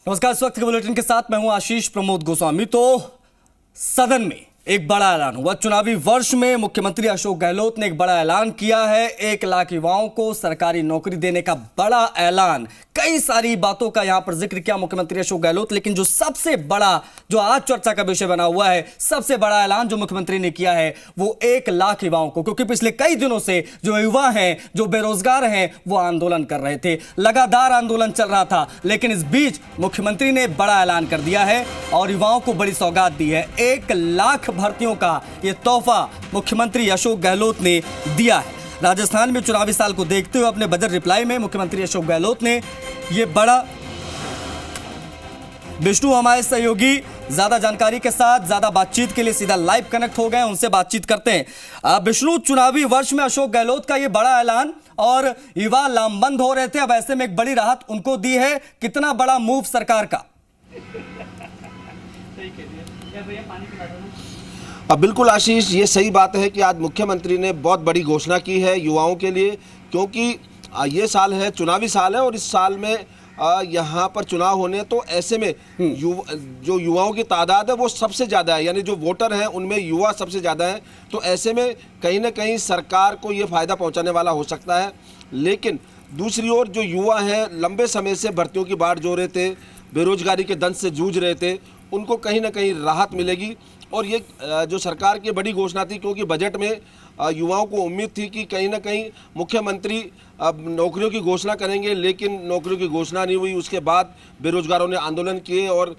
नमस्कार। इस वक्त के बुलेटिन के साथ मैं हूं आशीष प्रमोद गोस्वामी। तो सदन में एक बड़ा ऐलान हुआ। चुनावी वर्ष में मुख्यमंत्री अशोक गहलोत ने एक बड़ा ऐलान किया है। 1 लाख युवाओं को सरकारी नौकरी देने का बड़ा ऐलान। कई सारी बातों का यहां पर जिक्र किया मुख्यमंत्री अशोक गहलोत, लेकिन जो सबसे बड़ा, जो आज चर्चा का विषय बना हुआ है, सबसे बड़ा ऐलान जो मुख्यमंत्री ने किया है वो 1 लाख युवाओं को, क्योंकि पिछले कई दिनों से जो युवा हैं, जो बेरोजगार हैं, वो आंदोलन कर रहे थे। लगातार आंदोलन चल रहा था, लेकिन इस बीच मुख्यमंत्री ने बड़ा ऐलान कर दिया है और युवाओं को बड़ी सौगात दी है। 1 लाख भर्तियों का यह तोहफा मुख्यमंत्री अशोक गहलोत ने दिया है। राजस्थान में चुनावी साल को देखते हुए अपने बजट रिप्लाई में मुख्यमंत्री अशोक गहलोत ने यह बड़ा। विष्णु हमारे सहयोगी ज्यादा जानकारी के साथ, ज्यादा बातचीत के लिए सीधा लाइव कनेक्ट हो गए, उनसे बातचीत करते हैं। विष्णु, चुनावी वर्ष में अशोक गहलोत का यह बड़ा ऐलान और युवा लामबंद हो रहे थे, अब ऐसे में एक बड़ी राहत उनको दी है। कितना बड़ा मूव सरकार का? बिल्कुल आशीष, ये सही बात है कि आज मुख्यमंत्री ने बहुत बड़ी घोषणा की है युवाओं के लिए, क्योंकि ये साल है, चुनावी साल है और इस साल में यहाँ पर चुनाव होने, तो ऐसे में जो युवाओं की तादाद है वो सबसे ज़्यादा है, यानी जो वोटर हैं उनमें युवा सबसे ज़्यादा है। तो ऐसे में कहीं ना कहीं सरकार को ये फ़ायदा पहुँचाने वाला हो सकता है। लेकिन दूसरी ओर जो युवा हैं, लंबे समय से भर्तियों की बाट जो रहे थे, बेरोजगारी के दंश से जूझ रहे थे, उनको कहीं ना कहीं राहत मिलेगी। और ये जो सरकार की बड़ी घोषणा थी, क्योंकि बजट में युवाओं को उम्मीद थी कि कहीं ना कहीं मुख्यमंत्री नौकरियों की घोषणा करेंगे, लेकिन नौकरियों की घोषणा नहीं हुई। उसके बाद बेरोजगारों ने आंदोलन किए और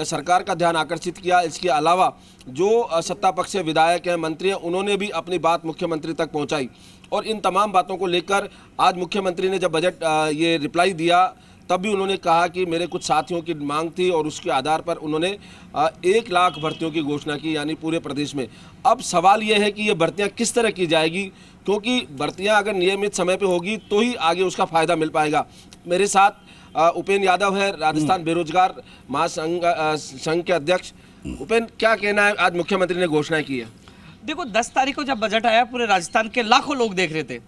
सरकार का ध्यान आकर्षित किया। इसके अलावा जो सत्ता पक्ष से विधायक हैं, मंत्री हैं, उन्होंने भी अपनी बात मुख्यमंत्री तक पहुँचाई। और इन तमाम बातों को लेकर आज मुख्यमंत्री ने जब बजट ये रिप्लाई दिया, तब भी उन्होंने कहा कि मेरे कुछ साथियों की मांग थी और उसके आधार पर उन्होंने 1 लाख भर्तियों की घोषणा की, यानी पूरे प्रदेश में। अब सवाल यह है कि ये भर्तियां किस तरह की जाएगी, क्योंकि भर्तियां अगर नियमित समय पे होगी तो ही आगे उसका फायदा मिल पाएगा। मेरे साथ उपेंद्र यादव है, राजस्थान बेरोजगार महासंघ के अध्यक्ष। उपेंद्र, क्या कहना है, आज मुख्यमंत्री ने घोषणा की है? देखो, 10 तारीख को जब बजट आया, पूरे राजस्थान के लाखों लोग देख रहे थे।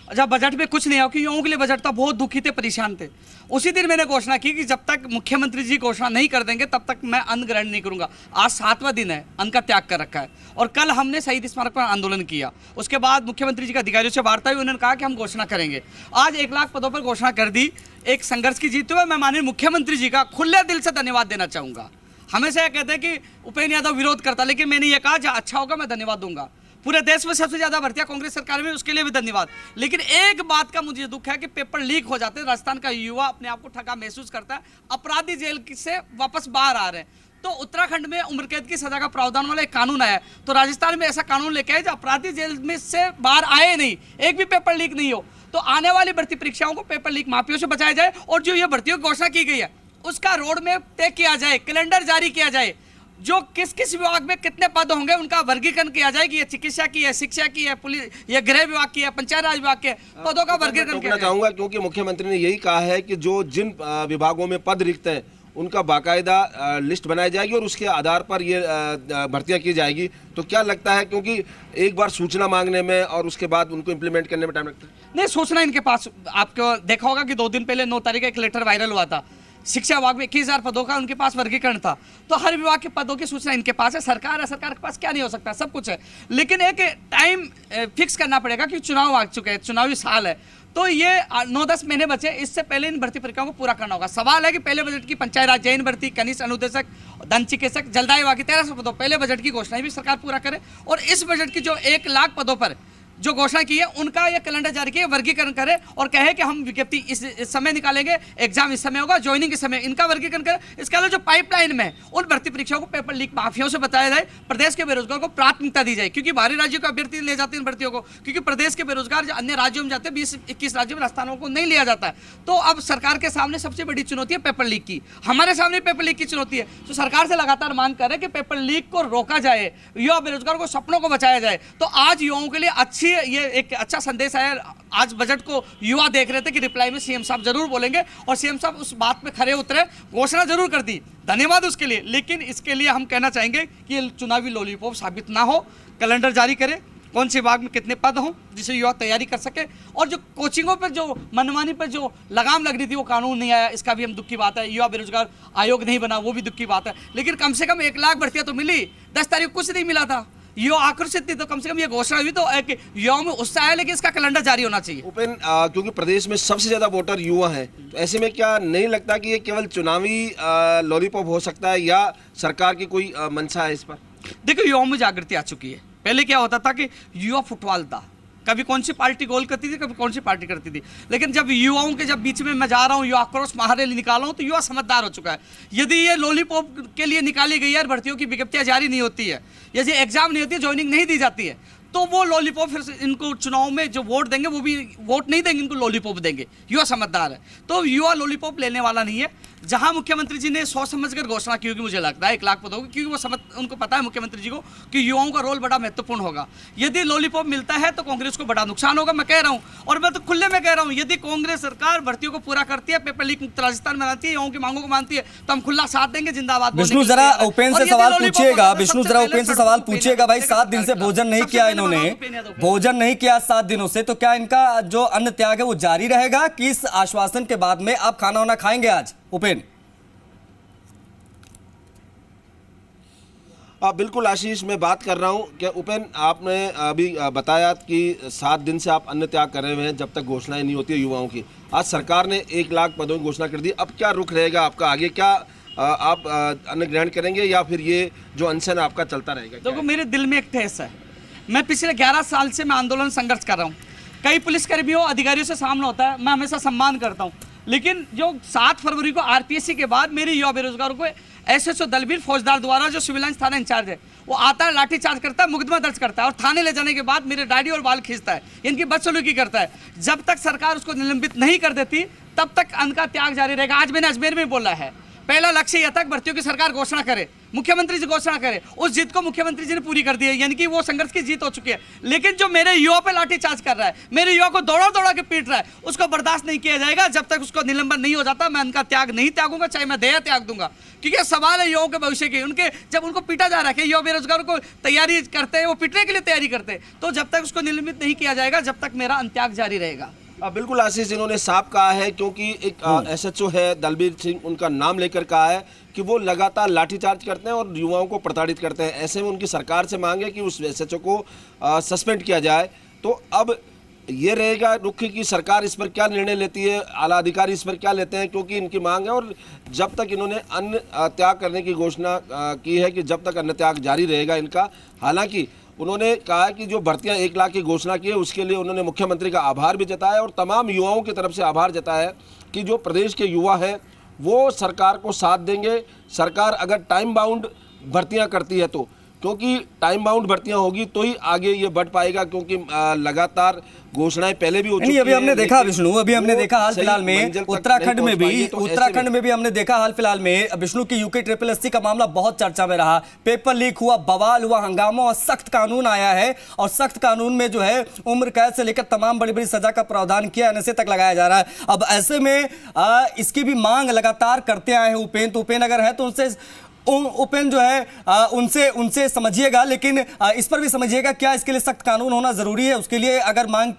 जब बजट में कुछ नहीं आया, क्योंकि युवाओं के लिए बजट था, बहुत दुखी थे, परेशान थे। उसी दिन मैंने घोषणा की कि जब तक मुख्यमंत्री जी घोषणा नहीं कर देंगे तब तक मैं अन्न ग्रहण नहीं करूंगा। आज 7वां दिन है, अन्न का त्याग कर रखा है। और कल हमने शहीद स्मारक पर आंदोलन किया। उसके बाद मुख्यमंत्री जी के अधिकारियों से वार्ता हुई, उन्होंने कहा कि हम घोषणा करेंगे। आज 1 लाख पदों पर घोषणा कर दी। एक संघर्ष की जीत हुई। मैं माननीय मुख्यमंत्री जी का खुले दिल से धन्यवाद देना चाहूँगा। हमेशा यह कहते हैं कि उपेंद्र यादव विरोध करता, लेकिन मैंने ये कहा जहाँ अच्छा होगा मैं धन्यवाद दूंगा। पूरे देश में सबसे ज्यादा भर्तियां कांग्रेस सरकार में, उसके लिए भी धन्यवाद। लेकिन एक बात का मुझे दुख है कि पेपर लीक हो जाते हैं। राजस्थान का युवा अपने आप को ठगा महसूस करता है। अपराधी जेल से वापस बाहर आ रहे हैं। तो उत्तराखंड में उम्र कैद की सजा का प्रावधान वाला एक कानून आया, तो राजस्थान में ऐसा कानून लेके आए जो अपराधी जेल में से बाहर आए नहीं, एक भी पेपर लीक नहीं हो। तो आने वाली भर्ती परीक्षाओं को पेपर लीक माफियों से बचाया जाए और जो ये भर्तियों की घोषणा की गई है उसका रोड मैप तय किया जाए, कैलेंडर जारी किया जाए। जो किस किस विभाग में कितने पद होंगे उनका वर्गीकरण किया जाए कि ये चिकित्सा की है, शिक्षा की है, पुलिस, ये गृह विभाग की है, पंचायत राज विभाग के पदों का वर्गीकरण किया चाहूंगा, क्योंकि मुख्यमंत्री ने यही कहा है कि जो जिन विभागों में पद रिक्त हैं उनका बाकायदा लिस्ट बनाई जाएगी और उसके आधार पर ये भर्तियां की जाएगी। तो क्या लगता है, क्योंकि एक बार सूचना मांगने में और उसके बाद उनको इम्प्लीमेंट करने में टाइम लगता है? नहीं, सूचना इनके पास, आपको देखा होगा कि 2 दिन पहले 9 तारीख का एक लेटर वायरल हुआ था। शिक्षा विभाग में 21,000 पदों का उनके पास वर्गीकरण था। तो हर विभाग के पदों की सूचना इनके पास है। सरकार है, सरकार के पास क्या नहीं हो सकता, सब कुछ है। लेकिन एक टाइम फिक्स करना पड़ेगा कि चुनाव आ चुके हैं, चुनावी साल है, तो ये 9-10 महीने बचे। इससे पहले इन भर्ती प्रक्रियाओं को पूरा करना होगा। सवाल है कि पहले बजट की पंचायत राज जैन भर्ती, कनिष्ठ अनुदेशक, दंत चिकित्सक, जलदाय विभाग की 1300 पदों पहले बजट की घोषणा भी सरकार पूरा करे। और इस बजट की जो 1 लाख पदों पर जो घोषणा की है उनका ये कैलेंडर जारी किए, वर्गीकरण करे और कहे कि हम विज्ञप्ति इस समय निकालेंगे, एग्जाम इस समय होगा, ज्वाइनिंग इस समय, इनका वर्गीकरण करे। इसके अलावा जो पाइपलाइन में उन भर्ती परीक्षाओं को पेपर लीक माफियों से बताया जाए, प्रदेश के बेरोजगार को प्राथमिकता दी जाए, क्योंकि बाहरी राज्यों के अभ्यर्थी ले जाते हैं इन भर्तियों को, क्योंकि प्रदेश के बेरोजगार जो अन्य राज्यों में जाते हैं 20-21 राज्यों में, राजस्थानों को नहीं लिया जाता है। तो अब सरकार के सामने सबसे बड़ी चुनौती है पेपर लीक की। हमारे सामने पेपर लीक की चुनौती है। तो सरकार से लगातार मांग कर रहे हैं कि पेपर लीक को रोका जाए, युवा बेरोजगार को सपनों को बचाया जाए। तो आज युवाओं के लिए अच्छी ये एक अच्छा संदेश आया। आज बजट को युवा देख रहे थे कि रिप्लाई में सीएम साहब जरूर बोलेंगे और सीएम साहब उस बात पे खरे उतरे, घोषणा जरूर कर दी, धन्यवाद उसके लिए। लेकिन इसके लिए हम कहना चाहेंगे कि ये चुनावी लॉलीपॉप साबित ना हो, कैलेंडर जारी करे कौन से विभाग में कितने पद हों जिससे युवा तैयारी कर सके। और जो कोचिंगों पर जो मनमानी पर जो लगाम लग रही थी वो कानून नहीं आया, इसका भी हम दुख की बात है। युवा बेरोजगार आयोग नहीं बना, वो भी दुख की बात है। लेकिन कम से कम 1 लाख भर्तियां तो मिली, 10 तारीख को कुछ नहीं मिला था। युवा आकर्षित थी तो कम से कम ये घोषणा हुई तो एक युवाओं में उत्साह है, लेकिन इसका कैलेंडर जारी होना चाहिए। उपेन, क्योंकि प्रदेश में सबसे ज्यादा वोटर युवा हैं, तो ऐसे में क्या नहीं लगता कि ये केवल चुनावी लॉलीपॉप हो सकता है या सरकार की कोई मंशा है इस पर? देखो, युवाओं में जागृति आ चुकी है। पहले क्या होता था कि युवा फुटबॉल था, कभी कौन सी पार्टी गोल करती थी, कभी कौन सी पार्टी करती थी। लेकिन जब युवाओं के जब बीच में मैं जा रहा हूँ, युवा आक्रोश महारैली निकाल रहा हूँ, तो युवा समझदार हो चुका है। यदि ये लॉलीपॉप के लिए निकाली गई है, भर्तियों की विज्ञप्तियां जारी नहीं होती है, यदि एग्जाम नहीं होती है, ज्वाइनिंग नहीं दी जाती है, तो वो लॉलीपॉप फिर इनको चुनाव में जो वोट देंगे वो भी वोट नहीं देंगे, इनको लॉलीपॉप देंगे। युवा समझदार है, तो युवा लॉलीपॉप लेने वाला नहीं है। जहां मुख्यमंत्री जी ने सोच समझकर घोषणा की होगी, मुझे लगता है 1 लाख पदों की, क्योंकि वो उनको पता है मुख्यमंत्री जी को कि युवाओं का रोल बड़ा महत्वपूर्ण होगा। यदि लॉलीपॉप मिलता है तो कांग्रेस को बड़ा नुकसान होगा, मैं कह रहा हूं। और मैं तो खुले में कह रहा हूं, यदि कांग्रेस सरकार भर्तियों को पूरा करती है, पेपर लीक मुक्त राजस्थान बनाती है, युवाओं की मांगों को मानती है, तो हम खुला साथ देंगे, जिंदाबाद। विष्णु जरा उपेन से सवाल पूछिएगा, विष्णु जरा उपेन से सवाल पूछिएगा। भाई 7 दिन से भोजन नहीं किया इन्होंने, भोजन नहीं किया 7 दिनों से, तो क्या इनका जो अन्न त्याग है वो जारी रहेगा कि इस आश्वासन के बाद में आप खाना वाना खाएंगे आज? उपेन। बिल्कुल आशीष, मैं बात कर रहा हूं कि उपेन, आपने अभी बताया कि 7 दिन से आप अन्न त्याग कर रहे हैं जब तक घोषणाएं नहीं होती है युवाओं की। आज सरकार ने 1 लाख पदों की घोषणा कर दी, अब क्या रुख रहेगा आपका आगे? क्या आप अन्न ग्रहण करेंगे या फिर ये जो अनशन आपका चलता रहेगा? देखो, मेरे दिल में एक ठेस है। मैं पिछले 11 साल से मैं आंदोलन संघर्ष कर रहा हूँ। कई पुलिसकर्मियों अधिकारियों से सामना होता है, मैं हमेशा सम्मान करता हूँ, लेकिन जो 7 फरवरी को आरपीएससी के बाद मेरे युवा बेरोजगारों को एसएचओ दलबीर फौजदार द्वारा, जो सिविल लाइंस थाना इंचार्ज है, वो आता है, लाठीचार्ज करता है, मुकदमा दर्ज करता है और थाने ले जाने के बाद मेरे दाढ़ी और बाल खींचता है, इनकी बदसलूकी करता है। जब तक सरकार उसको निलंबित नहीं कर देती तब तक अन्न का त्याग जारी रहेगा। आज मैंने अजमेर में बोला है, पहला लक्ष्य यह था कि भर्तियों की सरकार घोषणा करे, मुख्यमंत्री जी घोषणा करे। उस जीत को मुख्यमंत्री जी ने पूरी कर दी है, यानी कि वो संघर्ष की जीत हो चुकी है। लेकिन जो मेरे युवा पे लाठीचार्ज कर रहा है, मेरे युवा को दौड़ा दौड़ा के पीट रहा है, उसको बर्दाश्त नहीं किया जाएगा। जब तक उसको निलंबन नहीं हो जाता, मैं उनका त्याग नहीं त्यागूंगा, चाहे मैं देह त्याग दूंगा। क्योंकि सवाल है युवाओं के भविष्य की। उनके जब उनको पीटा जा रहा है, युवा बेरोजगारों को तैयारी करते हैं, वो पीटने के लिए तैयारी करते हैं, तो जब तक उसको निलंबित नहीं किया जाएगा, जब तक मेरा त्याग जारी रहेगा। बिल्कुल आशीष, इन्होंने साफ कहा है, क्योंकि एक एसएचओ है दलबीर सिंह, उनका नाम लेकर कहा है कि वो लगातार लाठीचार्ज करते हैं और युवाओं को प्रताड़ित करते हैं। ऐसे में उनकी सरकार से मांग है कि उस एसएचओ को सस्पेंड किया जाए। तो अब ये रहेगा रुख की सरकार इस पर क्या निर्णय लेती है, आला अधिकारी इस पर क्या लेते हैं, क्योंकि इनकी मांग है। और जब तक इन्होंने अन्न त्याग करने की घोषणा की है कि जब तक अन्न त्याग जारी रहेगा इनका। हालांकि उन्होंने कहा कि जो भर्तियां 1 लाख की घोषणा की है उसके लिए उन्होंने मुख्यमंत्री का आभार भी जताया और तमाम युवाओं की तरफ से आभार जताया कि जो प्रदेश के युवा हैं वो सरकार को साथ देंगे। सरकार अगर टाइम बाउंड भर्तियां करती है तो, क्योंकि टाइम बाउंड भर्तियां होगी तो ही आगे ये बढ़ पाएगा, क्योंकि लगातार घोषणाएं पहले भी हो चुकी हैं। अभी हमने देखा विष्णु, अभी हमने देखा हाल फिलहाल में उत्तराखंड में भी हमने देखा हाल फिलहाल में विष्णु की यूके SSSC का मामला बहुत चर्चा में रहा। पेपर लीक हुआ, बवाल हुआ, हंगामा, और सख्त कानून आया है और सख्त कानून में जो है उम्र कैद से लेकर तमाम बड़ी बड़ी सजा का प्रावधान किया, NSA तक लगाया जा रहा है। अब ऐसे में इसकी भी मांग लगातार करते आए हैं उपेन। तो उपेन अगर है तो उनसे उपेन जो है उनसे समझिएगा, लेकिन इस पर भी समझिएगा क्या इसके लिए सख्त कानून होना जरूरी है? उसके लिए अगर मांग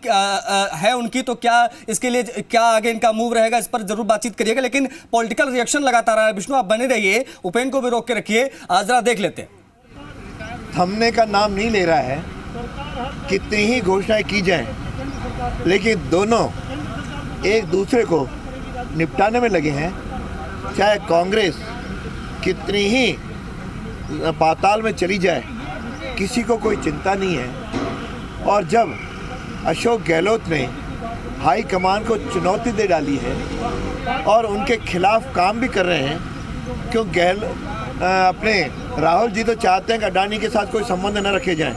है उनकी तो क्या इसके लिए क्या आगे इनका मूव रहेगा, इस पर जरूर बातचीत करिएगा। लेकिन पॉलिटिकल रिएक्शन लगातार आ रहा है। विष्णु आप बने रहिए, उपेन को भी रोक के रखिए, जरा देख लेते हैं। थमने का नाम नहीं ले रहा है, कितनी ही घोषणाएं की जाएं, लेकिन दोनों एक दूसरे को निपटाने में लगे हैं। चाहे कांग्रेस कितनी ही पाताल में चली जाए, किसी को कोई चिंता नहीं है। और जब अशोक गहलोत ने हाई कमान को चुनौती दे डाली है और उनके खिलाफ काम भी कर रहे हैं, क्यों अपने राहुल जी तो चाहते हैं कि अडानी के साथ कोई संबंध न रखे जाएं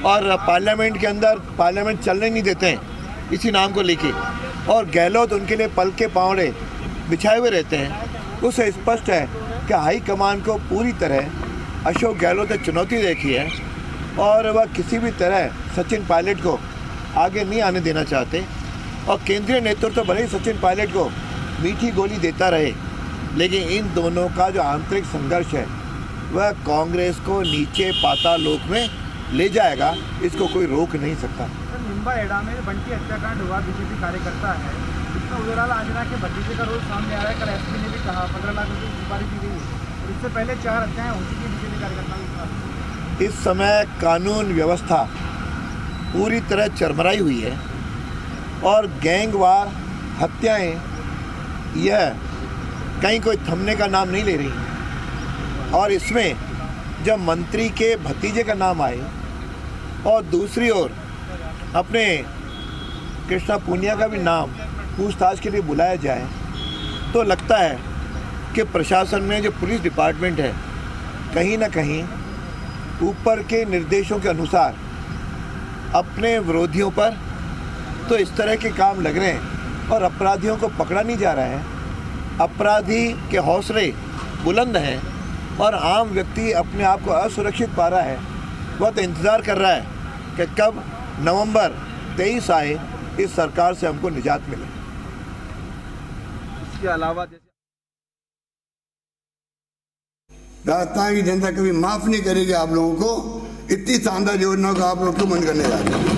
और पार्लियामेंट के अंदर पार्लियामेंट चलने नहीं देते हैं इसी नाम को लेके, और गहलोत उनके लिए पल के पावड़े बिछाए हुए रहते हैं। उससे स्पष्ट है कि हाई कमान को पूरी तरह अशोक गहलोत ने चुनौती देखी है और वह किसी भी तरह सचिन पायलट को आगे नहीं आने देना चाहते। और केंद्रीय नेतृत्व तो भले ही सचिन पायलट को मीठी गोली देता रहे, लेकिन इन दोनों का जो आंतरिक संघर्ष है वह कांग्रेस को नीचे पाताल लोक में ले जाएगा, इसको कोई रोक नहीं सकता। निम्बा एडा में बंटी हत्याकांड हुआ, बीजेपी कार्यकर्ता है, इसमें उदयलाल आंजना के भतीजे का रोल सामने आ रहा है। कल एसपी ने भी कहा 15 लाख रुपये की सुपारी दी गई है और इससे पहले 4 हत्याएं हो चुकी बीजेपी कार्यकर्ताओं के साथ। इस समय कानून व्यवस्था पूरी तरह चरमराई हुई है और गैंगवार हत्याएं यह कहीं कोई थमने का नाम नहीं ले रही। और इसमें जब मंत्री के भतीजे का नाम आए और दूसरी ओर अपने कृष्णा पूनिया का भी नाम पूछताछ के लिए बुलाया जाए, तो लगता है कि प्रशासन में जो पुलिस डिपार्टमेंट है कहीं ना कहीं ऊपर के निर्देशों के अनुसार अपने विरोधियों पर तो इस तरह के काम लग रहे हैं और अपराधियों को पकड़ा नहीं जा रहा है। अपराधी के हौसले बुलंद हैं और आम व्यक्ति अपने आप को असुरक्षित पा रहा है। वह तो इंतज़ार कर रहा है कि कब नवंबर 23 आए, इस सरकार से हमको निजात मिले। इसके अलावा राजस्थान की जनता कभी माफ नहीं करेगी आप लोगों को। इतनी शानदार योजनाओं का आप लोग क्यों बंद करने जा रहे हैं?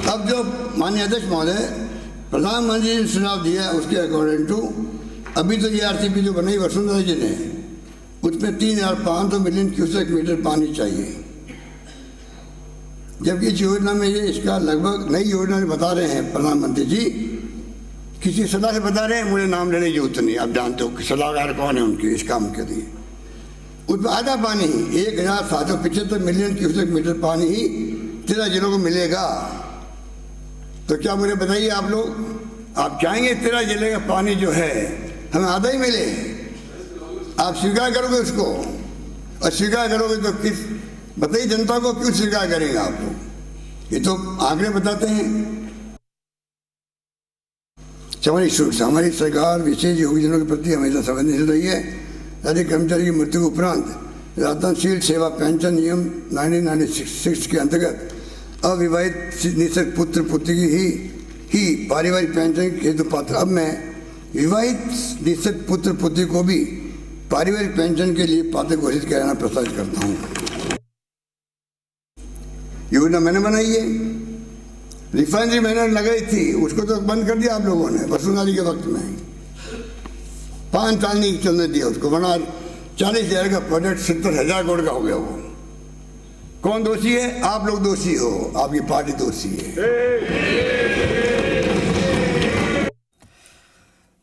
अब जो माननीय अध्यक्ष महोदय प्रधानमंत्री ने सुझाव दिया उसके अकॉर्डिंग टू अभी तो ये आरसीपी जो बनाई वसुंधरा जी ने, उसमें 3,500 मिलियन क्यूसेक मीटर पानी चाहिए, जबकि इस योजना में ये इसका लगभग नई योजना बता रहे हैं प्रधानमंत्री जी, किसी सलाह से बता रहे हैं, मुझे नाम लेने की जरूरत नहीं, आप जानते हो कि सलाहकार कौन है उनके इस काम के लिए। उसमें आधा पानी 1,775 मिलियन क्यूसेक मीटर पानी ही 13 जिलों को मिलेगा। तो क्या मुझे बताइए आप लोग, आप चाहेंगे 13 जिले का पानी जो है हमें आधा ही मिले? आप स्वीकार करोगे उसको? और स्वीकार करोगे तो किस, बताइए जनता को क्यों स्वीकार करेंगे आप लोग? ये तो आंकड़े बताते हैं। हमारी सरकार विशेष योगजनों के प्रति हमेशा संवेदनशील रही है। राज्य कर्मचारी की मृत्यु के उपरांत राजस्थान सेवा पेंशन नियम 1996 के अंतर्गत अविवाहित निःशक्त पुत्र पुत्री ही पारिवारिक पेंशन के हेतु पात्र। अब मैं विवाहित निःशक्त पुत्र पुत्री को भी पारिवारिक पेंशन के लिए पात्र घोषित कराना प्रस्तावित करता हूँ। योजना मैंने बनाई है, रिफाइनरी मैंने लगाई थी, उसको तो बंद कर दिया आप लोगों ने वसुंधरा जी के वक्त में। 5 साल नहीं चलने दिया उसको, वरना 40,000 का प्रोजेक्ट 70,000 करोड़ का हो गया। वो कौन दोषी है? आप लोग दोषी हो, आपकी पार्टी दोषी है।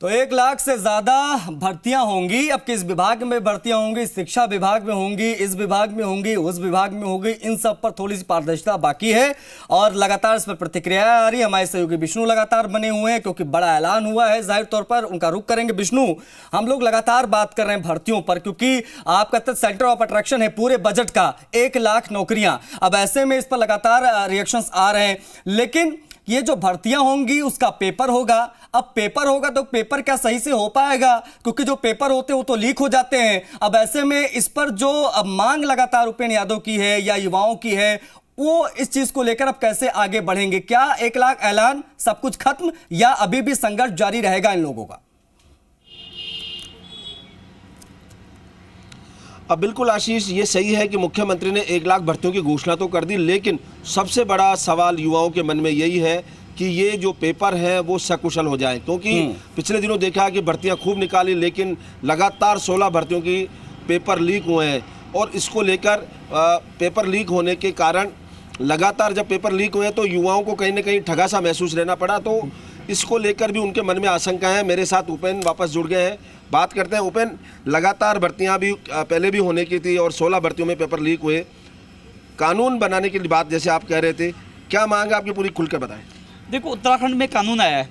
तो 1 लाख से ज्यादा भर्तियां होंगी। अब किस विभाग में भर्तियां होंगी? शिक्षा विभाग में होंगी, इस विभाग में होंगी, उस विभाग में होंगी, इन सब पर थोड़ी सी पारदर्शिता बाकी है और लगातार इस पर प्रतिक्रिया आ रही है। हमारे सहयोगी विष्णु लगातार बने हुए हैं क्योंकि बड़ा ऐलान हुआ है, जाहिर तौर पर उनका रुख करेंगे। विष्णु, हम लोग लगातार बात कर रहे हैं भर्तियों पर क्योंकि आपका तो सेंटर ऑफ अट्रैक्शन है पूरे बजट का 1 लाख नौकरियां। अब ऐसे में इस पर लगातार रिएक्शंस आ रहे हैं, लेकिन ये जो भर्तियां होंगी उसका पेपर होगा। अब पेपर होगा तो पेपर क्या सही से हो पाएगा? क्योंकि जो पेपर होते हैं वो तो लीक हो जाते हैं। अब ऐसे में इस पर जो अब मांग लगातार उपेंद्र यादव की है या युवाओं की है, वो इस चीज को लेकर अब कैसे आगे बढ़ेंगे? क्या 1 लाख ऐलान सब कुछ खत्म या अभी भी संघर्ष जारी रहेगा इन लोगों का? अब बिल्कुल आशीष, ये सही है कि मुख्यमंत्री ने 1 लाख भर्तियों की घोषणा तो कर दी, लेकिन सबसे बड़ा सवाल युवाओं के मन में यही है कि ये जो पेपर हैं वो सकुशल हो जाएं, क्योंकि पिछले दिनों देखा कि भर्तियां खूब निकाली लेकिन लगातार 16 भर्तियों की पेपर लीक हुए हैं। और इसको लेकर पेपर लीक होने के कारण लगातार जब पेपर लीक हुए तो युवाओं को कहीं ना कहीं ठगा सा महसूस रहना पड़ा। तो इसको लेकर भी उनके मन में आशंका है। मेरे साथ उपेंद्र वापस जुड़ गए हैं, बात करते हैं। उपेंद्र, लगातार भर्तियां भी पहले भी होने की थी और 16 भर्तियों में पेपर लीक हुए। कानून बनाने की बात जैसे आप कह रहे थे, क्या मांग है आपकी, पूरी खुलकर बताएं। देखो, उत्तराखंड में कानून आया है,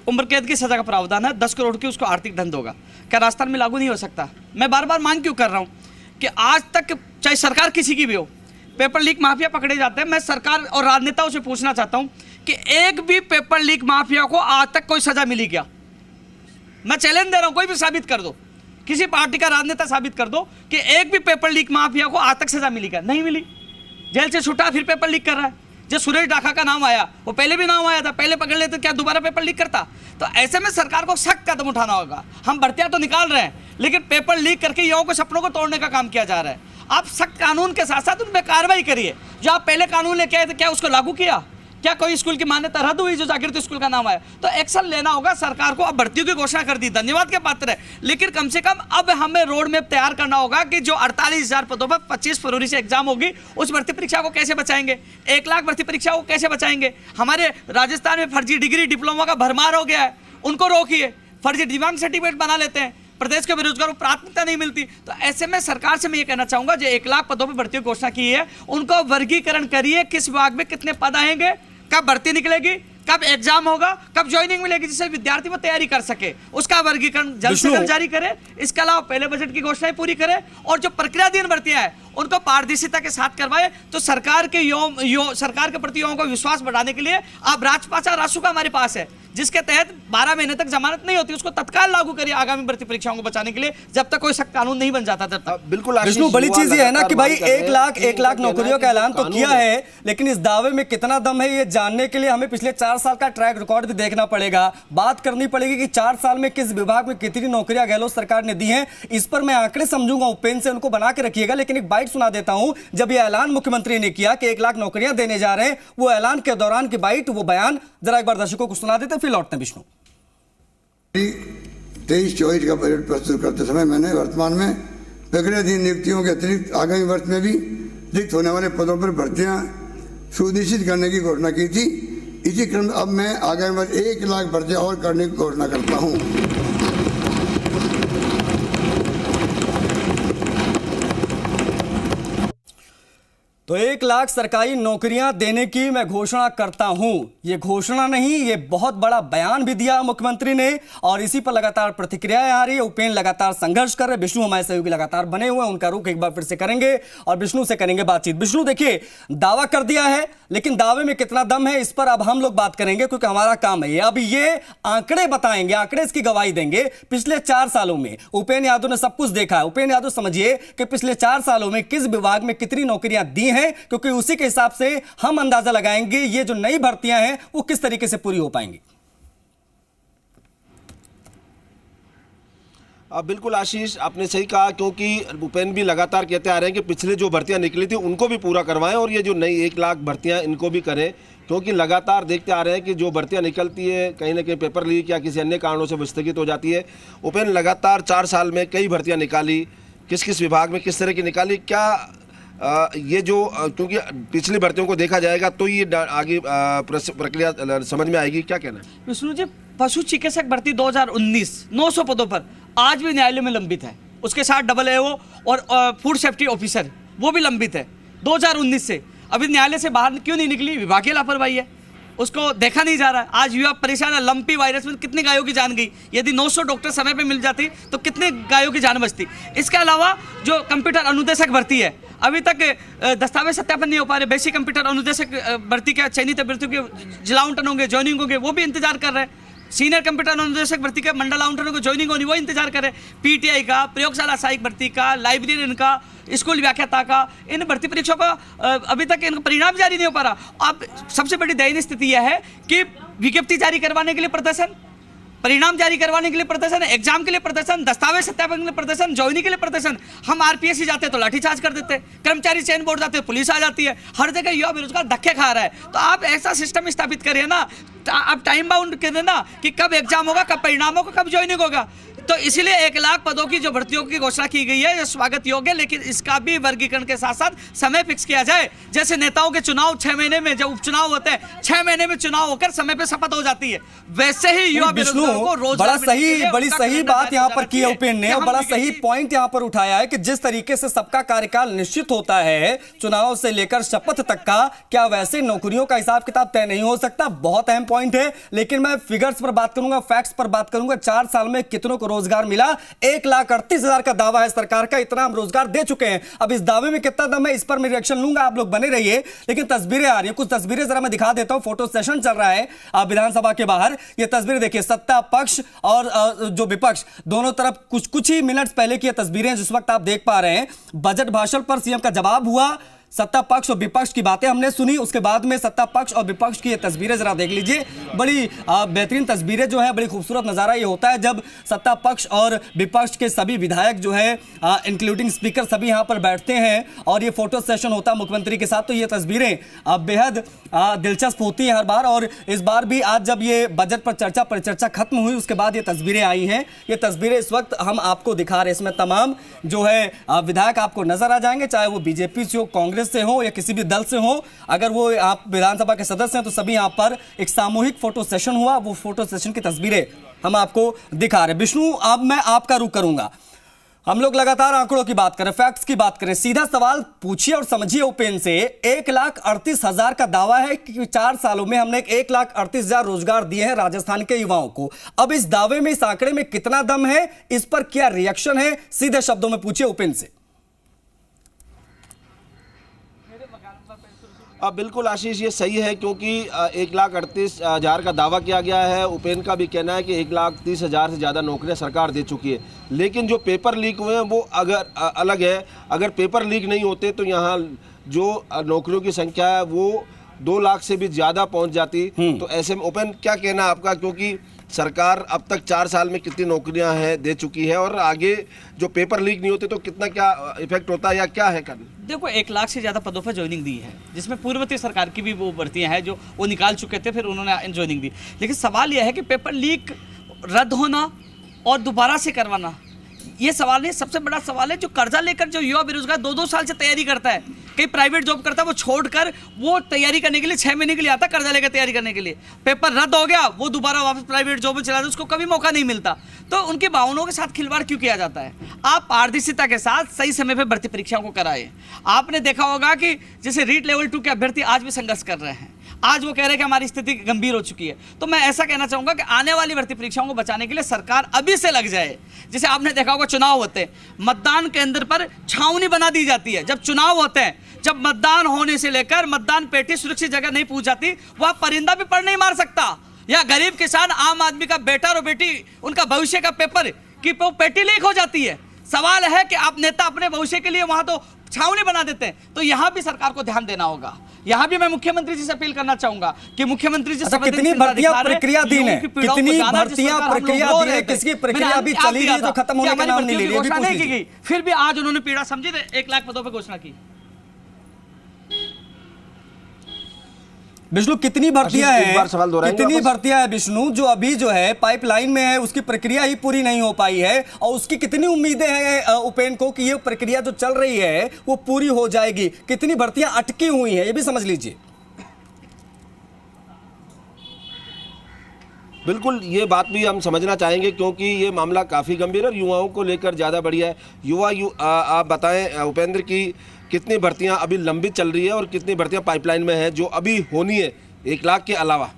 उम्र कैद की सजा का प्रावधान है, 10 करोड़ की उसको आर्थिक दंड होगा। क्या राजस्थान में लागू नहीं हो सकता? मैं बार बार मांग क्यों कर रहा हूँ कि आज तक चाहे सरकार किसी की भी हो, पेपर लीक माफिया पकड़े जाते हैं। मैं सरकार और राजनेताओं से पूछना चाहता हूँ कि एक भी पेपर लीक माफिया को आज तक कोई सजा मिली क्या? मैं चैलेंज दे रहा हूँ, कोई भी साबित कर दो, किसी पार्टी का राजनेता साबित कर दो कि एक भी पेपर लीक माफिया को आज तक सजा मिली क्या? नहीं मिली। जेल से छूटा फिर पेपर लीक कर रहा है। जो सुरेश डाका का नाम आया, वो पहले भी नाम आया था, पहले पकड़ लेते क्या दोबारा पेपर लीक करता? तो ऐसे में सरकार को सख्त कदम उठाना होगा। हम भर्तियां तो निकाल रहे हैं, लेकिन पेपर लीक करके युवाओं को सपनों को तोड़ने का काम किया जा रहा है। आप सख्त कानून के साथ साथ उन पर कार्रवाई करिए। जो आप पहले कानून लेके आए थे, क्या उसको लागू किया? क्या कोई स्कूल की मान्यता रद्द हुई जो जागृति स्कूल का नाम आया? तो एक्शन लेना होगा। सरकार को अब भर्तियों की घोषणा कर दी, धन्यवाद के पात्र है, लेकिन कम से कम अब हमें रोड मैप तैयार करना होगा कि जो 48,000 पदों पर 25 फरवरी से एग्जाम होगी, उस भर्ती परीक्षा को कैसे बचाएंगे? 1 लाख भर्ती परीक्षा को कैसे बचाएंगे? हमारे राजस्थान में फर्जी डिग्री डिप्लोमा का भरमार हो गया है, उनको रोकिए। फर्जी दिव्यांग सर्टिफिकेट बना लेते हैं, प्रदेश के बेरोजगारों को प्राथमिकता नहीं मिलती। तो ऐसे में सरकार से मैं ये कहना चाहूंगा, जो 1 लाख पदों पर भर्ती की घोषणा की है, उनको वर्गीकरण करिए। किस विभाग में कितने पद आएंगे, कब भर्ती निकलेगी, कब एग्जाम होगा, कब ज्वाइनिंग मिलेगी, जिससे विद्यार्थी वो तैयारी कर सके, उसका वर्गीकरण जल्द से जल्द जारी करे। इसके अलावा पहले बजट की घोषणाएं पूरी करे और जो प्रक्रियाधीन भर्तियां हैं उनको पारदर्शिता के साथ करवाए। तो सरकार के प्रति युवाओं को विश्वास बढ़ाने के लिए आप राजपाचा रासुका हमारे पास है, जिसके तहत 12 महीने तक जमानत नहीं होती, उसको तत्काल लागू करिए आगामी भर्ती परीक्षाओं को बचाने के लिए, जब तक कोई सख्त कानून नहीं बन जाता तब तक। बिल्कुल विष्णु, बड़ी चीज ये है ना कि भाई 1 लाख नौकरियों का ऐलान तो किया है, लेकिन इस दावे में कितना दम है ये जानने के लिए हमें पिछले 4 साल का ट्रैक रिकॉर्ड भी देखना पड़ेगा। बात करनी पड़ेगी कि 4 साल में किस विभाग में कितनी नौकरियां गहलोत सरकार ने दी हैं। इस पर मैं आंकड़े समझूंगा, उपेन से उनको बना के रखिएगा, लेकिन एक बाइट सुना देता हूं। जब यह ऐलान मुख्यमंत्री ने किया कि 1 लाख नौकरियां देने जा रहे हैं, वो ऐलान के दौरान की बाइट, वो बयान जरा एक बार दर्शकों को सुना देते, फिर लौटते हैं। विष्णु, 23-24 का बजट प्रस्तुत करते समय मैंने वर्तमान में प्रक्रियाधीन नियुक्तियों के अतिरिक्त आगामी वर्ष में भी रिक्त होने वाले पदों पर भर्तियां सुनिश्चित करने की घोषणा की थी। इसी क्रम में अब मैं आगामी वर्ष 1 लाख भर्तियां और करने की घोषणा करता हूं। तो 1 लाख सरकारी नौकरियां देने की मैं घोषणा करता हूं। ये घोषणा नहीं, ये बहुत बड़ा बयान भी दिया मुख्यमंत्री ने, और इसी पर लगातार प्रतिक्रियाएं आ रही है। उपेन लगातार संघर्ष कर रहे, विष्णु हमारे सहयोगी लगातार बने हुए हैं, उनका रुख एक बार फिर से करेंगे और विष्णु से करेंगे बातचीत। विष्णु, देखिए, दावा कर दिया है, लेकिन दावे में कितना दम है इस पर अब हम लोग बात करेंगे, क्योंकि हमारा काम है ये। अब ये आंकड़े बताएंगे, आंकड़े इसकी गवाही देंगे। पिछले 4 सालों में उपेन यादव ने सब कुछ देखा है। उपेन यादव, समझिए कि पिछले 4 सालों में किस विभाग में कितनी नौकरियां दी हैं, क्योंकि उसी के हिसाब से हम अंदाजा लगाएंगे ये जो नई भर्तियां हैं वो किस तरीके से पूरी हो पाएंगी। बिल्कुल आशीष, आपने सही कहा, क्योंकि भूपेन भी लगातार कहते आ रहे हैं कि पिछले जो भर्तियां निकली थी उनको भी पूरा करवाएं और ये जो नई 1 लाख भर्तियां इनको भी करें, क्योंकि लगातार देखते आ रहे हैं कि जो भर्तियां निकलती है कहीं ना कहीं पेपर लीक या किसी अन्य कारणों से स्थगित हो जाती है। भूपेन लगातार 4 साल में कई भर्तियां निकाली, किस किस विभाग में किस तरह की निकाली, क्या ये जो क्योंकि पिछली भर्तियों को देखा जाएगा तो ये आगे प्रक्रिया समझ में आएगी, क्या कहना है? विष्णु जी, पशु चिकित्सक भर्ती 2019 900 पदों पर आज भी न्यायालय में लंबित है। उसके साथ AAO और फूड सेफ्टी ऑफिसर वो भी लंबित है 2019 से। अभी न्यायालय से बाहर क्यों नहीं निकली? विभागीय लापरवाही है, उसको देखा नहीं जा रहा है। आज युवा परेशान है। लंपी वायरस में कितनी गायों की जान गई। यदि 900 डॉक्टर समय पे मिल जाती तो कितने गायों की जान बचती। इसके अलावा जो कंप्यूटर अनुदेशक भर्ती है, अभी तक दस्तावेज सत्यापन नहीं हो पा रहे। बेसिक कंप्यूटर अनुदेशक भर्ती के चयनित अभ्यर्थियों के जिला आवंटन होंगे, ज्वाइनिंग होंगे, वो भी इंतजार कर रहे हैं। सीनियर कंप्यूटर अनुदेशक भर्ती के मंडल आवंटन को ज्वाइनिंग होनी, वो इंतजार करें। PTI का, प्रयोगशाला सहायक भर्ती का, लाइब्रेरियन का, स्कूल व्याख्याता का, इन भर्ती परीक्षाओं का अभी तक इनका परिणाम जारी नहीं हो पा रहा। अब सबसे बड़ी दयनीय स्थिति यह है कि विज्ञप्ति जारी करवाने के लिए प्रदर्शन, परिणाम जारी करवाने के लिए प्रदर्शन, एग्जाम के लिए प्रदर्शन, दस्तावेज सत्यापन के लिए प्रदर्शन, ज्वाइनिंग के लिए प्रदर्शन। हम RPSC जाते तो लाठीचार्ज कर देते, कर्मचारी चयन बोर्ड जाते पुलिस आ जाती है। हर जगह युवा बेरोजगार धक्के खा रहा है। तो आप ऐसा सिस्टम स्थापित करिए ना, आप टाइम बाउंड कर देना कि कब एग्जाम होगा, कब परिणाम होगा, कब ज्वाइनिंग होगा। तो इसलिए 1 लाख पदों की जो भर्तियों की घोषणा की गई है, ये स्वागत योग्य है, लेकिन इसका भी वर्गीकरण के साथ साथ समय फिक्स किया जाए। जैसे नेताओं के चुनाव 6 महीने में, जब उपचुनाव होते हैं 6 महीने में चुनाव होकर समय पे शपथ हो जाती है, वैसे ही युवा बेरोजगारों को रोजगार बड़ी सही बात यहाँ पर की है उपेन ने, और बड़ा सही पॉइंट यहाँ पर उठाया है कि जिस तरीके से सबका कार्यकाल निश्चित होता है चुनाव से लेकर शपथ तक का, क्या वैसे नौकरियों का हिसाब किताब तय नहीं हो सकता? बहुत अहम पॉइंट है, लेकिन मैं फिगर्स पर बात करूंगा, फैक्ट्स पर बात करूंगा। 4 साल में कितनों को रोजगार मिला? 1,38,000 का दावा है सरकार का, इतना हम रोजगार दे चुके हैं। अब इस दावे में कितना दम है, इस पर मैं रिएक्शन लूंगा, आप लोग बने रहिए। लेकिन तस्वीरें आ रही है, कुछ तस्वीरें जरा मैं दिखा देता हूं। फोटो सेशन चल रहा है विधानसभा के बाहर। ये तस्वीरें देखिए, सत्ता पक्ष और जो विपक्ष दोनों तरफ कुछ ही मिनट्स पहले की तस्वीरें जिस वक्त आप देख पा रहे हैं। बजट भाषण पर सीएम का जवाब हुआ, सत्ता पक्ष और विपक्ष की बातें हमने सुनी, उसके बाद में सत्ता पक्ष और विपक्ष की ये तस्वीरें जरा देख लीजिए। बड़ी बेहतरीन तस्वीरें जो है, बड़ी खूबसूरत नज़ारा ये होता है जब सत्ता पक्ष और विपक्ष के सभी विधायक जो है इंक्लूडिंग स्पीकर सभी यहाँ पर बैठते हैं और ये फोटो सेशन होता है मुख्यमंत्री के साथ। तो ये तस्वीरें बेहद दिलचस्प होती हैं हर बार, और इस बार भी आज जब ये बजट पर चर्चा परिचर्चा खत्म हुई उसके बाद ये तस्वीरें आई हैं। ये तस्वीरें इस वक्त हम आपको दिखा रहे हैं, इसमें तमाम जो है विधायक आपको नजर आ जाएंगे, चाहे वो बीजेपी से हो, कांग्रेस से हो या किसी भी दल से हो। अगर वो आप विधानसभा के सदस्य हैं तो सभी यहाँ पर एक सामूहिक फोटो सेशन हुआ, वो फोटो सेशन की तस्वीरें हम आपको दिखा रहे हैं। विष्णु, अब मैं आपका रुख करूंगा। हम लोग लगातार आंकड़ों की बात करें, फैक्ट्स की बात करें, सीधा सवाल पूछिए और समझिए ओपन से। 1,38,000 का दावा है कि 4 सालों में हमने 1,38,000 रोजगार दिए हैं राजस्थान के युवाओं को। अब इस दावे में, इस आंकड़े में कितना दम है, इस पर क्या रिएक्शन है, सीधे शब्दों में पूछिए ओपन से। बिल्कुल आशीष, ये सही है क्योंकि 1,38,000 का दावा किया गया है। उपेन का भी कहना है कि 1,30,000 से ज़्यादा नौकरियां सरकार दे चुकी है, लेकिन जो पेपर लीक हुए हैं वो अगर अलग है। अगर पेपर लीक नहीं होते तो यहाँ जो नौकरियों की संख्या है वो 2 लाख से भी ज़्यादा पहुँच जाती। तो ऐसे में उपेन क्या कहना है आपका, क्योंकि सरकार अब तक 4 साल में कितनी नौकरियां हैं दे चुकी है और आगे जो पेपर लीक नहीं होते तो कितना क्या इफेक्ट होता है या क्या है? देखो, 1 लाख से ज़्यादा पदों पर ज्वाइनिंग दी है, जिसमें पूर्ववर्ती सरकार की भी वो भर्तियां हैं जो वो निकाल चुके थे, फिर उन्होंने ज्वाइनिंग दी। लेकिन सवाल यह है कि पेपर लीक रद्द होना और दोबारा से करवाना, ये सवाल नहीं, सबसे बड़ा सवाल है जो कर्जा लेकर जो युवा बेरोजगार 2-2 साल से तैयारी करता है, कहीं प्राइवेट जॉब करता है, वो छोड़कर वो तैयारी करने के लिए 6 महीने के लिए आता है कर्जा लेकर तैयारी करने के लिए। पेपर रद्द हो गया, वो दोबारा वापस प्राइवेट जॉब में चला जाता, उसको कभी मौका नहीं मिलता। तो उनकी भावनाओं के साथ खिलवाड़ क्यों किया जाता है? आप पारदर्शिता के साथ सही समय पर भर्ती परीक्षाओं को कराएं। आपने देखा होगा कि जैसे रीट लेवल 2 के अभ्यर्थी आज भी संघर्ष कर रहे हैं, आज वो कह रहे हैं कि हमारी स्थिति गंभीर हो चुकी है। तो मैं ऐसा कहना चाहूंगा कि आने वाली भर्ती परीक्षाओं को बचाने के लिए सरकार अभी से लग जाए। जैसे आपने देखा होगा चुनाव होते हैं, मतदान केंद्र पर छावनी बना दी जाती है। जब चुनाव होते हैं, जब मतदान होने से लेकर मतदान पेटी सुरक्षित जगह नहीं पहुंच जाती, वह परिंदा भी पढ़ नहीं मार सकता, या गरीब किसान आम आदमी का बेटा और बेटी उनका भविष्य का पेपर की पेटी लीक हो जाती है। सवाल है कि आप नेता अपने भविष्य के लिए वहां तो छावनी बना देते हैं। तो यहां भी सरकार को ध्यान देना होगा। यहां भी मैं मुख्यमंत्री जी से अपील करना चाहूंगा कि मुख्यमंत्री जी कितनी भर्तियां प्रक्रियाधीन है, कितनी भर्तियां प्रक्रियाधीन है, किसकी प्रक्रिया अभी चली रही है जो खत्म होने का नाम नहीं ले रही, घोषणा नहीं की गई, फिर भी आज उन्होंने पीड़ा समझी 1 लाख पदों पर घोषणा की। विष्णु, कितनी भर्तियां हैं, कितनी भर्तियां हैं विष्णु जो अभी जो है पाइपलाइन में है, उसकी प्रक्रिया ही पूरी नहीं हो पाई है, और उसकी कितनी उम्मीदें हैं उपेन को कि ये प्रक्रिया जो चल रही है वो पूरी हो जाएगी? कितनी भर्तियां अटकी हुई हैं ये भी समझ लीजिए। बिल्कुल, ये बात भी हम समझना चाहेंगे क्योंकि ये मामला काफ़ी गंभीर और युवाओं को लेकर ज़्यादा बढ़िया है। आप बताएं उपेंद्र की कितनी भर्तियां अभी लंबित चल रही है और कितनी भर्तियां पाइपलाइन में है जो अभी होनी है 1 लाख के अलावा?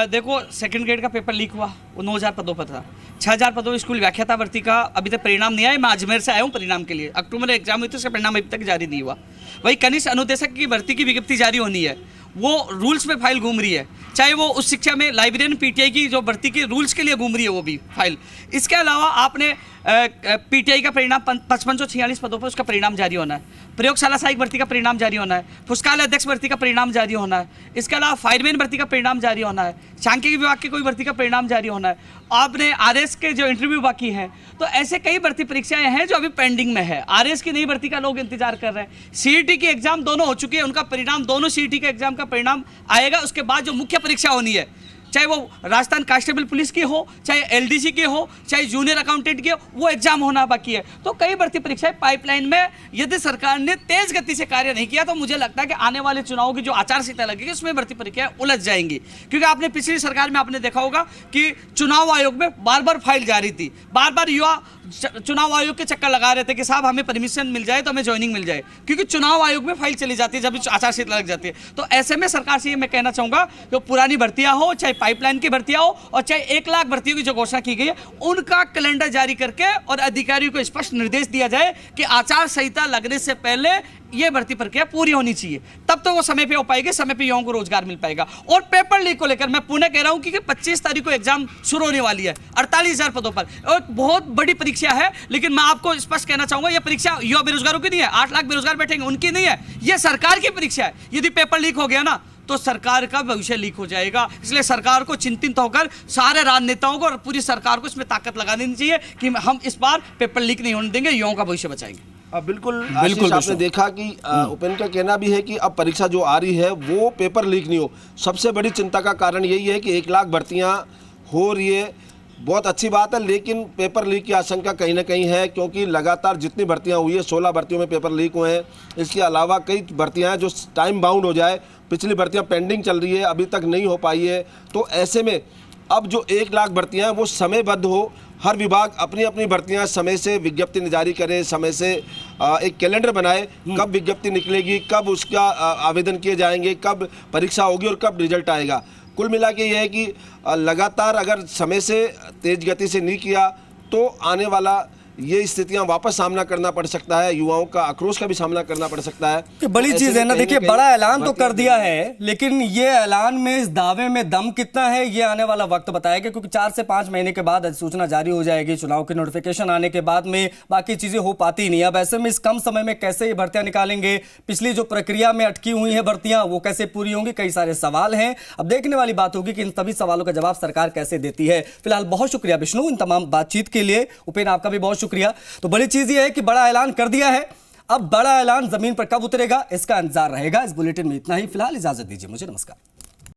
देखो, सेकंड ग्रेड का पेपर लीक हुआ, वो 9,000 पदों पर था। 6,000 पदों स्कूल व्याख्याता भर्ती का अभी तक परिणाम नहीं आया। मैं अजमेर से आया हूँ परिणाम के लिए, अक्टूबर में एग्जाम हुई थी, उसका परिणाम अभी तक जारी नहीं हुआ। वही कनिष्ठ अनुदेशक की भर्ती की विज्ञप्ति जारी होनी है, वो रूल्स में फाइल घूम रही है, चाहे वो उस शिक्षा में लाइब्रेरियन पीटीआई की जो भर्ती की रूल्स के लिए घूम रही है वो भी फाइल। इसके अलावा आपने पीटीआई का परिणाम 5546 पदों पर उसका परिणाम जारी होना है, प्रयोगशाला सहायक भर्ती का परिणाम जारी होना है, पुस्तकालय अध्यक्ष भर्ती का परिणाम जारी होना है, इसके अलावा फायरमैन भर्ती का परिणाम जारी होना है, सांख्यिकी विभाग की कोई भर्ती का परिणाम जारी होना है, आपने आरएस के जो इंटरव्यू बाकी हैं। तो ऐसे कई भर्ती परीक्षाएं हैं जो अभी पेंडिंग में है। आरएस की नई भर्ती का लोग इंतजार कर रहे हैं। सीईटी की एग्जाम दोनों हो चुकी है, उनका परिणाम, दोनों सीईटी के एग्जाम का परिणाम आएगा। उसके बाद जो मुख्य परीक्षा होनी है, चाहे वो राजस्थान कांस्टेबल पुलिस की हो, चाहे एलडीसी की हो, चाहे जूनियर अकाउंटेंट की हो, वो एग्जाम होना बाकी है। तो कई भर्ती परीक्षाएं पाइपलाइन में, यदि सरकार ने तेज गति से कार्य नहीं किया तो मुझे लगता है कि आने वाले चुनावों की जो आचार संहिता लगेगी उसमें भर्ती परीक्षाएं उलझ जाएंगी। क्योंकि आपने पिछली सरकार में आपने देखा होगा कि चुनाव आयोग में बार बार फाइल जारी थी, बार बार युवा चुनाव आयोग के चक्कर लगा रहे थे कि साहब हमें परमिशन मिल जाए तो हमें ज्वाइनिंग मिल जाए, क्योंकि चुनाव आयोग में फाइल चली जाती है जब आचार संहिता लग जाती है। तो ऐसे में सरकार से ये मैं कहना चाहूंगा, जो पुरानी भर्तियां हो, चाहे पाइपलाइन की भर्तियां हो, और चाहे 1 लाख भर्तियों की जो घोषणा की गई है, उनका कैलेंडर जारी करके और अधिकारियों को स्पष्ट निर्देश दिया जाए कि आचार संहिता लगने से पहले ये भर्ती प्रक्रिया पूरी होनी चाहिए, तब तो वो समय पे हो पाएगी, समय पे युवाओं को रोजगार मिल पाएगा। और पेपर लीक को लेकर मैं पुनः कह रहा हूं कि 25 तारीख को एग्जाम शुरू होने वाली है 48,000 पदों पर, और बहुत बड़ी परीक्षा परीक्षा है, लेकिन मैं आपको स्पष्ट कहना चाहूंगा ये परीक्षा युवा बेरोजगारों की नहीं है, 8 लाख बेरोजगार बैठेंगे उनकी नहीं है, ये सरकार की परीक्षा है। यदि पेपर लीक हो गया ना तो सरकार का भविष्य लीक हो जाएगा। इसलिए सरकार को चिंतित होकर सारे राजनेताओं को और पूरी सरकार को इसमें ताकत लगा देनी चाहिए कि हम इस बार पेपर लीक नहीं होने देंगे, युवाओं का भविष्य बचाएंगे। बिल्कुल बिल्कुल आपने देखा कि उपेंद्र का कहना भी है कि अब परीक्षा जो आ रही है वो पेपर लीक नहीं हो। सबसे बड़ी चिंता का कारण यही है कि 1 लाख भर्तियां हो रही है, बहुत अच्छी बात है, लेकिन पेपर लीक की आशंका कहीं ना कहीं है, क्योंकि लगातार जितनी भर्तियां हुई है 16 भर्तियों में पेपर लीक हुए हैं। इसके अलावा कई भर्तियां हैं जो टाइम बाउंड हो जाए, पिछली भर्तियां पेंडिंग चल रही है, अभी तक नहीं हो पाई है। तो ऐसे में अब जो 1 लाख भर्तियां हैं वो समयबद्ध हो, हर विभाग अपनी अपनी भर्तियां समय से विज्ञप्ति जारी करे, समय से एक कैलेंडर बनाए, कब विज्ञप्ति निकलेगी, कब उसका आवेदन किए जाएंगे, कब परीक्षा होगी और कब रिजल्ट आएगा। कुल मिला के ये है कि लगातार अगर समय से तेज गति से नहीं किया तो आने वाला ये स्थितियां वापस सामना करना पड़ सकता है, युवाओं का आक्रोश का भी सामना करना पड़ सकता है। कि बड़ी चीज है ना, देखिए बड़ा ऐलान तो कर दिया है, लेकिन ये ऐलान में इस दावे में दम कितना है ये आने वाला वक्त बताएगा, क्योंकि 4 से 5 महीने के बाद अधिसूचना जारी हो जाएगी, चुनाव के नोटिफिकेशन आने के बाद में बाकी चीजें हो पाती नहीं। अब ऐसे में इस कम समय में कैसे ये भर्तियां निकालेंगे, पिछली जो प्रक्रिया में अटकी हुई है भर्तियां वो कैसे पूरी होंगी, कई सारे सवाल हैं। अब देखने वाली बात होगी कि इन सभी सवालों का जवाब सरकार कैसे देती है। फिलहाल बहुत शुक्रिया विष्णु इन तमाम बातचीत के लिए। उपेंद्र आपका भी बहुत शुक्रिया। तो बड़ी चीज ये है कि बड़ा ऐलान कर दिया है, अब बड़ा ऐलान जमीन पर कब उतरेगा इसका इंतजार रहेगा। इस बुलेटिन में इतना ही, फिलहाल इजाजत दीजिए मुझे, नमस्कार।